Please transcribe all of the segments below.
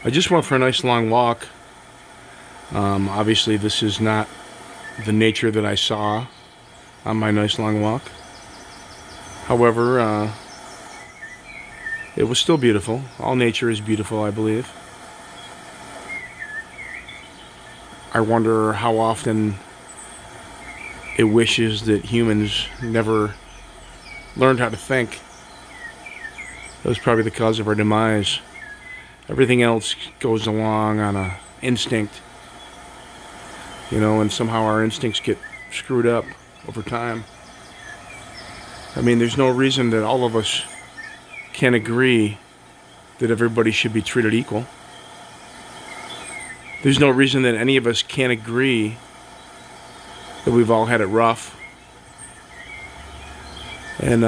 I just went for a nice long walk. Obviously, this is not the nature that I saw on my nice long walk. However, it was still beautiful. All nature is beautiful, I believe. I wonder how often it wishes that humans never learned how to think. That was probably the cause of our demise. Everything else goes along on a instinct, and somehow our instincts get screwed up over time. I mean, there's no reason that all of us can't agree that everybody should be treated equal. There's no reason that any of us can't agree that we've all had it rough. And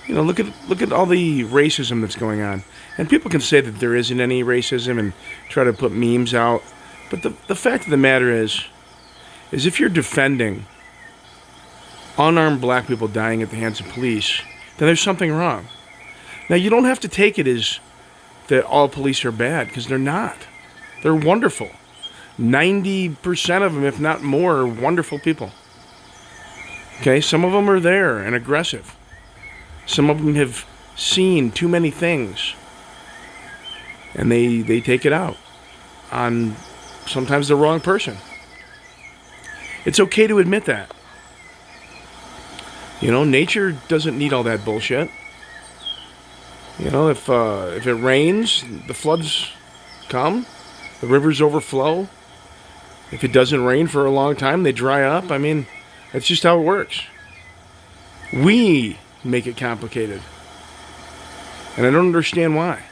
look at all the racism that's going on. And people can say that there isn't any racism and try to put memes out. But the fact of the matter is if you're defending unarmed black people dying at the hands of police, then there's something wrong. Now, you don't have to take it as that all police are bad, because they're not. They're wonderful. 90% of them, if not more, are wonderful people. Okay, some of them are there and aggressive. Some of them have seen too many things. And they take it out on sometimes the wrong person. It's okay to admit that. Nature doesn't need all that bullshit. If it rains, the floods come, the rivers overflow. If it doesn't rain for a long time, they dry up. I mean, that's just how it works. We make it complicated. And I don't understand why.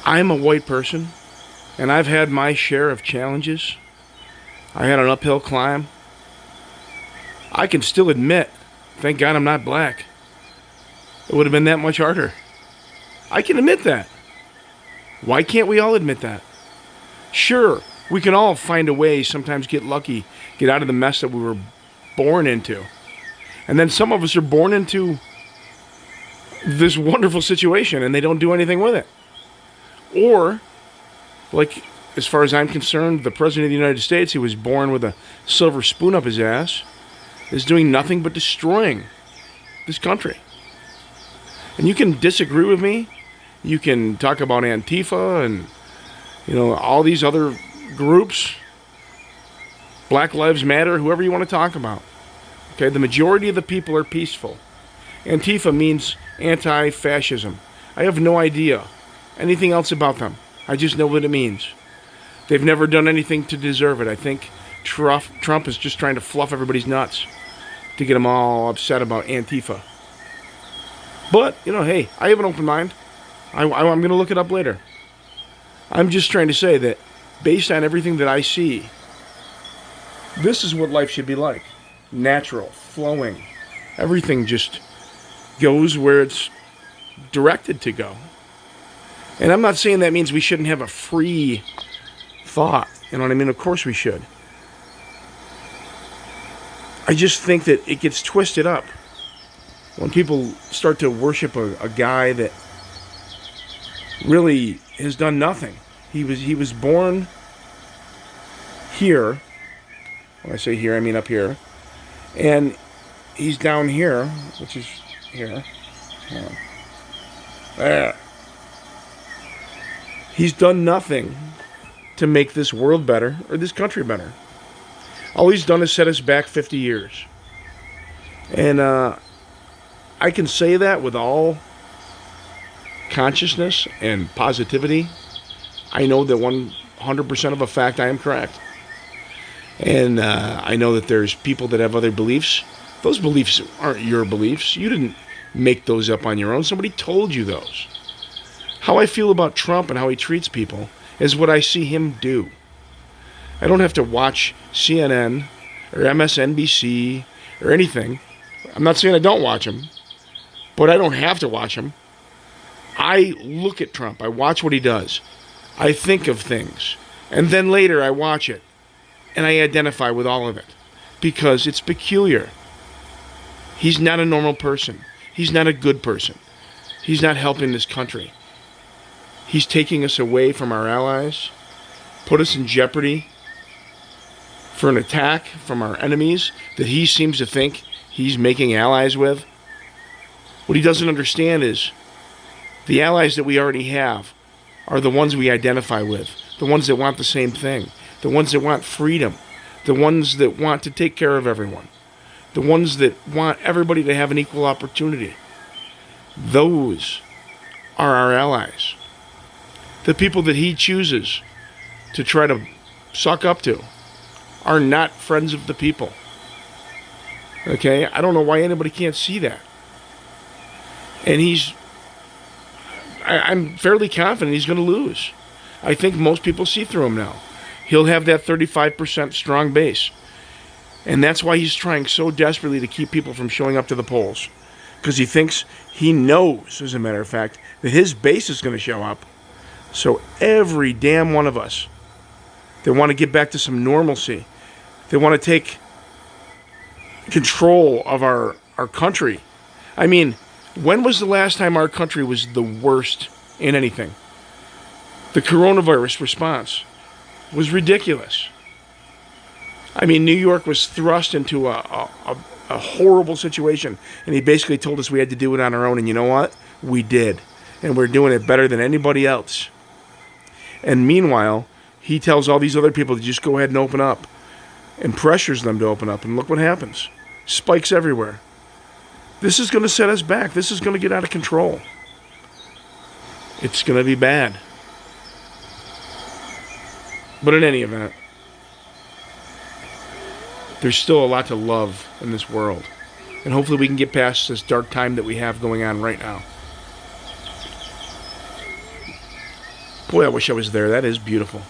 I'm a white person, and I've had my share of challenges. I had an uphill climb. I can still admit, thank God I'm not black. It would have been that much harder. I can admit that. Why can't we all admit that? Sure, we can all find a way, sometimes get lucky, get out of the mess that we were born into. And then some of us are born into this wonderful situation and they don't do anything with it. Or, like, as far as I'm concerned, the President of the United States, who was born with a silver spoon up his ass, is doing nothing but destroying this country. And you can disagree with me. You can talk about Antifa and, all these other groups. Black Lives Matter, whoever you want to talk about. Okay, the majority of the people are peaceful. Antifa means anti-fascism. I have no idea anything else about them. I just know what it means. They've never done anything to deserve it. I think Trump is just trying to fluff everybody's nuts to get them all upset about Antifa. But, hey, I have an open mind. I'm going to look it up later. I'm just trying to say that based on everything that I see, this is what life should be like. Natural, flowing. Everything just goes where it's directed to go. And I'm not saying that means we shouldn't have a free thought. You know what I mean? Of course we should. I just think that it gets twisted up when people start to worship a guy that really has done nothing. He was born here. When I say here, I mean up here. And he's down here, which is here. There. He's done nothing to make this world better or this country better. All he's done is set us back 50 years. And I can say that with all consciousness and positivity. I know that 100% of a fact I am correct. And I know that there's people that have other beliefs. Those beliefs aren't your beliefs. You didn't make those up on your own. Somebody told you those. How I feel about Trump and how he treats people is what I see him do. I don't have to watch CNN or MSNBC or anything. I'm not saying I don't watch him, but I don't have to watch him. I look at Trump. I watch what he does. I think of things. And then later I watch it. And I identify with all of it. Because it's peculiar. He's not a normal person. He's not a good person. He's not helping this country. He's taking us away from our allies, put us in jeopardy for an attack from our enemies that he seems to think he's making allies with. What he doesn't understand is the allies that we already have are the ones we identify with, the ones that want the same thing, the ones that want freedom, the ones that want to take care of everyone, the ones that want everybody to have an equal opportunity. Those are our allies. The people that he chooses to try to suck up to are not friends of the people. Okay? I don't know why anybody can't see that. And I'm fairly confident he's going to lose. I think most people see through him now. He'll have that 35% strong base. And that's why he's trying so desperately to keep people from showing up to the polls. Because he knows, as a matter of fact, that his base is going to show up. So every damn one of us that want to get back to some normalcy, they want to take control of our country. I mean, when was the last time our country was the worst in anything? The coronavirus response was ridiculous. I mean, New York was thrust into a horrible situation, and he basically told us we had to do it on our own, and you know what? We did. And we're doing it better than anybody else. And meanwhile, he tells all these other people to just go ahead and open up, and pressures them to open up, and look what happens. Spikes everywhere. This is going to set us back. This is going to get out of control. It's going to be bad. But in any event, there's still a lot to love in this world. And hopefully we can get past this dark time that we have going on right now. Boy, I wish I was there. That is beautiful.